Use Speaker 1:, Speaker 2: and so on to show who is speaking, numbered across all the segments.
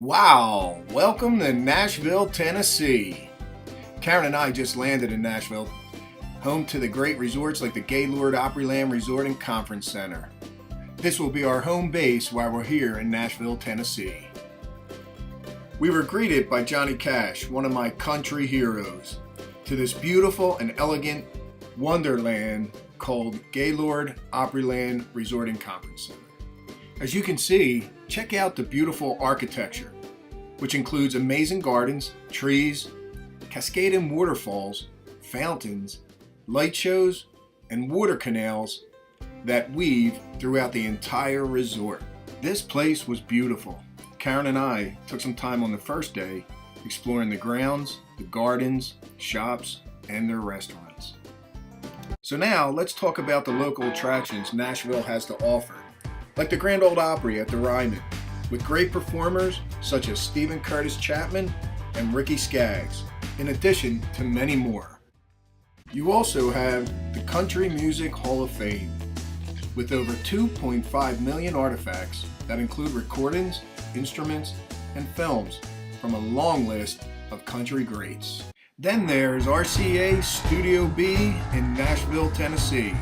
Speaker 1: Wow, welcome to Nashville, Tennessee. Karen and I just landed in Nashville, home to the great resorts like the Gaylord Opryland Resort and Conference Center. This will be our home base while we're here in Nashville, Tennessee. We were greeted by Johnny Cash, one of my country heroes, to this beautiful and elegant wonderland called Gaylord Opryland Resort and Conference Center. As you can see, check out the beautiful architecture, which includes amazing gardens, trees, cascading waterfalls, fountains, light shows, and water canals that weave throughout the entire resort. This place was beautiful. Karen and I took some time on the first day exploring the grounds, the gardens, shops, and their restaurants. So now let's talk about the local attractions Nashville has to offer, like the Grand Ole Opry at the Ryman, with great performers such as Stephen Curtis Chapman and Ricky Skaggs, in addition to many more. You also have the Country Music Hall of Fame, with over 2.5 million artifacts that include recordings, instruments, and films from a long list of country greats. Then there's RCA Studio B in Nashville, Tennessee,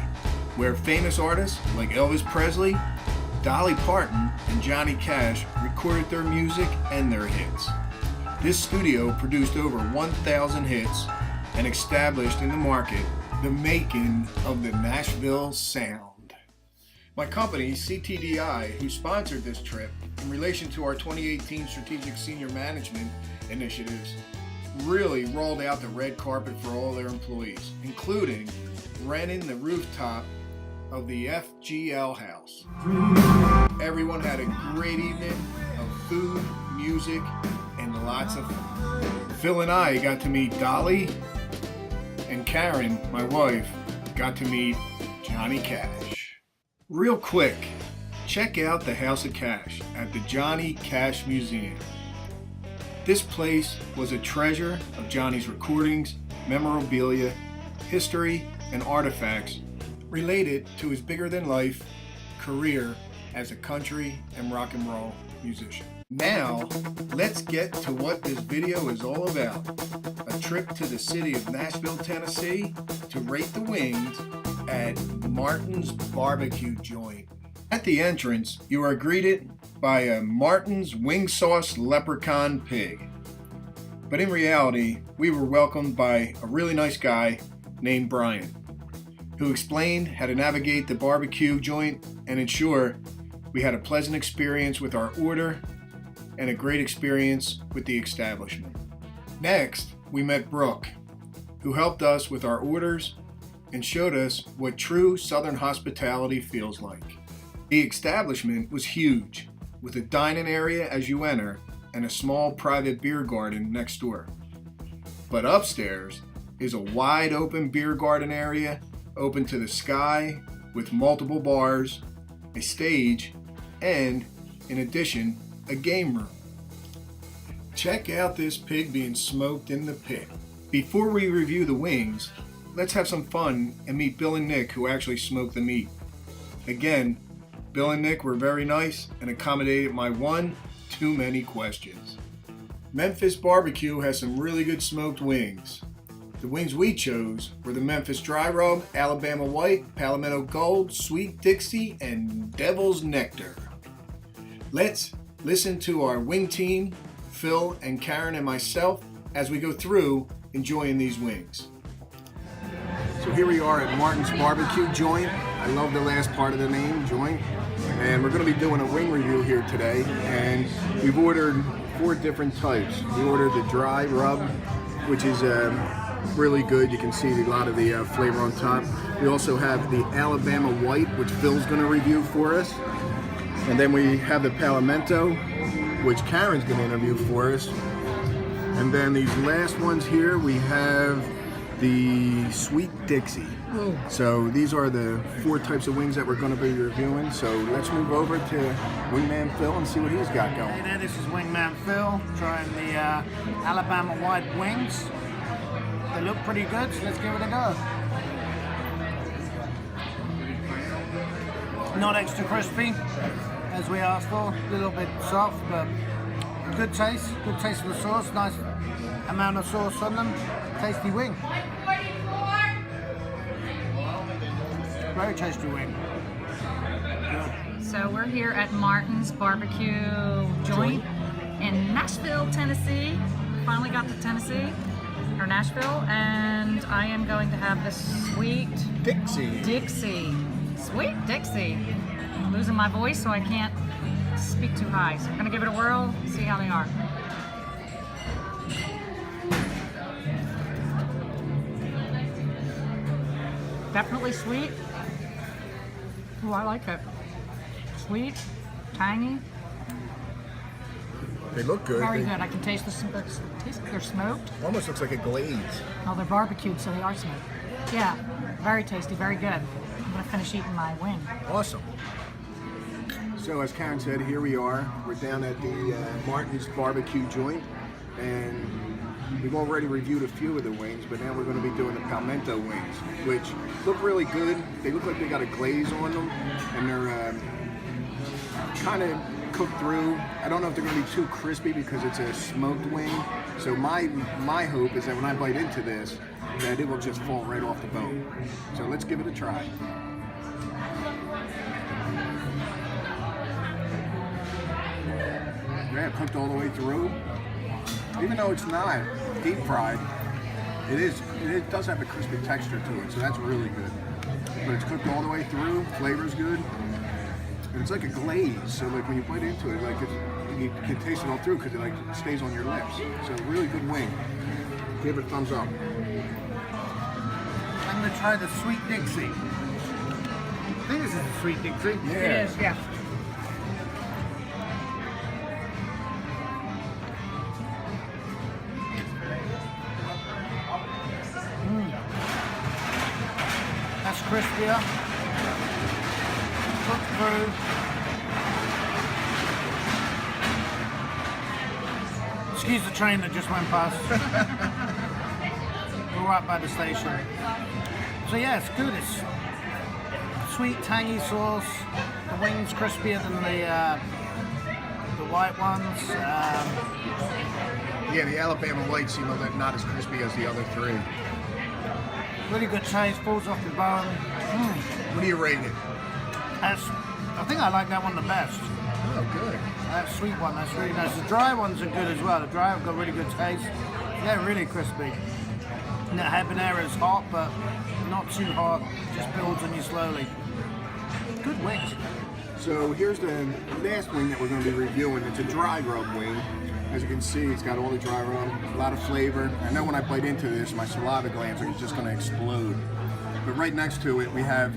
Speaker 1: where famous artists like Elvis Presley, Dolly Parton, and Johnny Cash recorded their music and their hits. This studio produced over 1,000 hits and established in the market the making of the Nashville sound. My company, CTDI, who sponsored this trip in relation to our 2018 Strategic Senior Management initiatives, really rolled out the red carpet for all their employees, including renting the rooftop of the FGL house. Everyone had a great evening of food, music, and lots of fun. Phil and I got to meet Dolly, and Karen, my wife, got to meet Johnny Cash. Real quick, check out the House of Cash at the Johnny Cash Museum. This place was a treasure of Johnny's recordings, memorabilia, history, and artifacts related to his bigger-than-life career as a country and rock and roll musician. Now, let's get to what this video is all about. A trip to the city of Nashville, Tennessee to rate the wings at Martin's BBQ Joint. At the entrance, you are greeted by a Martin's wing sauce leprechaun pig. But in reality, we were welcomed by a really nice guy named Brian, who explained how to navigate the barbecue joint and ensure we had a pleasant experience with our order and a great experience with the establishment. Next, we met Brooke, who helped us with our orders and showed us what true Southern hospitality feels like. The establishment was huge, with a dining area as you enter and a small private beer garden next door. But upstairs is a wide open beer garden area open to the sky with multiple bars, a stage, and, in addition, a game room. Check out this pig being smoked in the pit. Before we review the wings, let's have some fun and meet Bill and Nick, who actually smoked the meat. Again, Bill and Nick were very nice and accommodated my one too many questions. Memphis Barbecue has some really good smoked wings. The wings we chose were the Memphis Dry Rub, Alabama White, Palmetto Gold, Sweet Dixie, and Devil's Nectar. Let's listen to our wing team, Phil and Karen and myself, as we go through enjoying these wings. So here we are at Martin's BBQ Joint. I love the last part of the name, Joint. And we're going to be doing a wing review here today. And we've ordered 4 different types. We ordered the Dry Rub, which is really good. You can see a lot of the flavor on top. We also have the Alabama White, which Phil's going to review for us. And then we have the Palmetto, which Karen's going to interview for us. And then these last ones here, we have the Sweet Dixie. So these are the 4 types of wings that we're going to be reviewing. So let's move over to Wingman Phil and see what he's got going.
Speaker 2: Hey there, this is Wingman Phil, trying the Alabama White wings. They look pretty good, so let's give it a go. Not extra crispy, as we asked for. A little bit soft, but Good taste of the sauce, nice amount of sauce on them. Tasty wing. Very tasty wing. Good.
Speaker 3: So we're here at Martin's BBQ Joint in Nashville, Tennessee. Finally got to Tennessee, or Nashville, and I am going to have the Sweet Dixie. Sweet Dixie. I'm losing my voice, so I can't speak too high. So I'm gonna give it a whirl, see how they are. Definitely sweet. Oh, I like it. Sweet, tangy.
Speaker 1: They look good.
Speaker 3: Very good. I can taste they're smoked.
Speaker 1: Almost looks like a glaze.
Speaker 3: Oh, they're barbecued, so they are smoked. Yeah, very tasty, very good. I'm gonna finish eating my wing.
Speaker 1: Awesome. So as Karen said, here we are. We're down at the Martin's BBQ Joint, and we've already reviewed a few of the wings, but now we're going to be doing the palmetto wings, which look really good. They look like they got a glaze on them, and they're kind of cooked through. I don't know if they're going to be too crispy because it's a smoked wing. So my hope is that when I bite into this, that it will just fall right off the bone. So let's give it a try. Yeah, cooked all the way through. Even though it's not deep fried, it does have a crispy texture to it, so that's really good. But it's cooked all the way through, flavor's good, and it's like a glaze. So like when you bite into it, like you can taste it all through because it like stays on your lips. So really good wing. Give it a thumbs up.
Speaker 2: I'm gonna try the Sweet Dixie. I think this is a Sweet Dixie.
Speaker 1: Yeah.
Speaker 3: It is, yeah.
Speaker 2: That's crispier. Cooked through. Excuse the train that just went past. We're right by the station. So yeah, it's good. It's sweet, tangy sauce. The wings crispier than the white ones.
Speaker 1: Yeah, the Alabama whites seem not as crispy as the other three.
Speaker 2: Really good taste, falls off the bone.
Speaker 1: What do you rate it?
Speaker 2: I think I like that one the best.
Speaker 1: Oh, good.
Speaker 2: That sweet one, that's really nice. The dry ones are good as well. The dry have got really good taste. They're really crispy. And the habanero is hot, but not too hot. Just builds on you slowly. Good wings.
Speaker 1: So here's the last wing that we're going to be reviewing. It's a dry rub wing. As you can see, it's got all the dry rub, a lot of flavor. I know when I bite into this, my saliva glands are just going to explode. But right next to it, we have,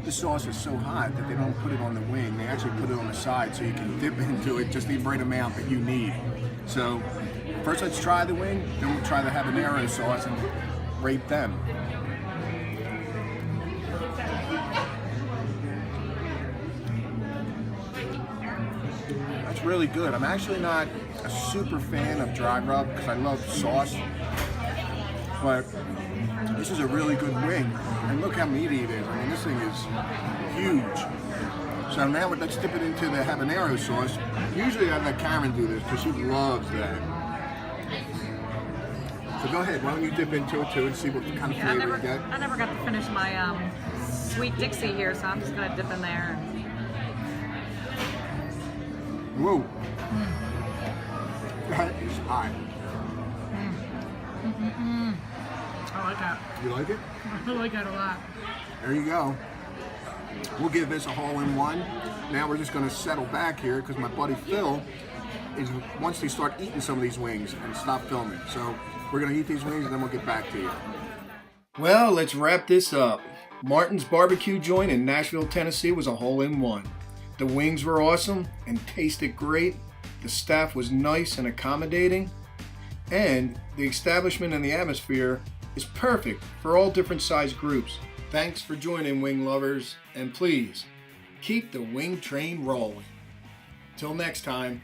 Speaker 1: the sauce is so hot that they don't put it on the wing. They actually put it on the side so you can dip into it just the right amount that you need. So first let's try the wing, then we'll try the habanero sauce and rate them. That's really good. I'm actually not a super fan of dry rub because I love sauce, but this is a really good wing. And look how meaty it is. I mean, this thing is huge. So now let's dip it into the habanero sauce. Usually I let Karen do this because she loves that. So go ahead, why don't you dip into it too and see what kind of flavor you get.
Speaker 3: I never got to finish my Sweet Dixie here, so I'm just gonna dip in there.
Speaker 1: Whoa. That is hot.
Speaker 3: I like that.
Speaker 1: You like it?
Speaker 3: I like that a lot.
Speaker 1: There you go. We'll give this a hole-in-one. Now we're just going to settle back here because my buddy Phil wants to start eating some of these wings and stop filming. So we're going to eat these wings and then we'll get back to you. Well, let's wrap this up. Martin's BBQ Joint in Nashville, Tennessee was a hole-in-one. The wings were awesome and tasted great. The staff was nice and accommodating. And the establishment and the atmosphere is perfect for all different size groups. Thanks for joining, wing lovers, and please keep the wing train rolling. Till next time.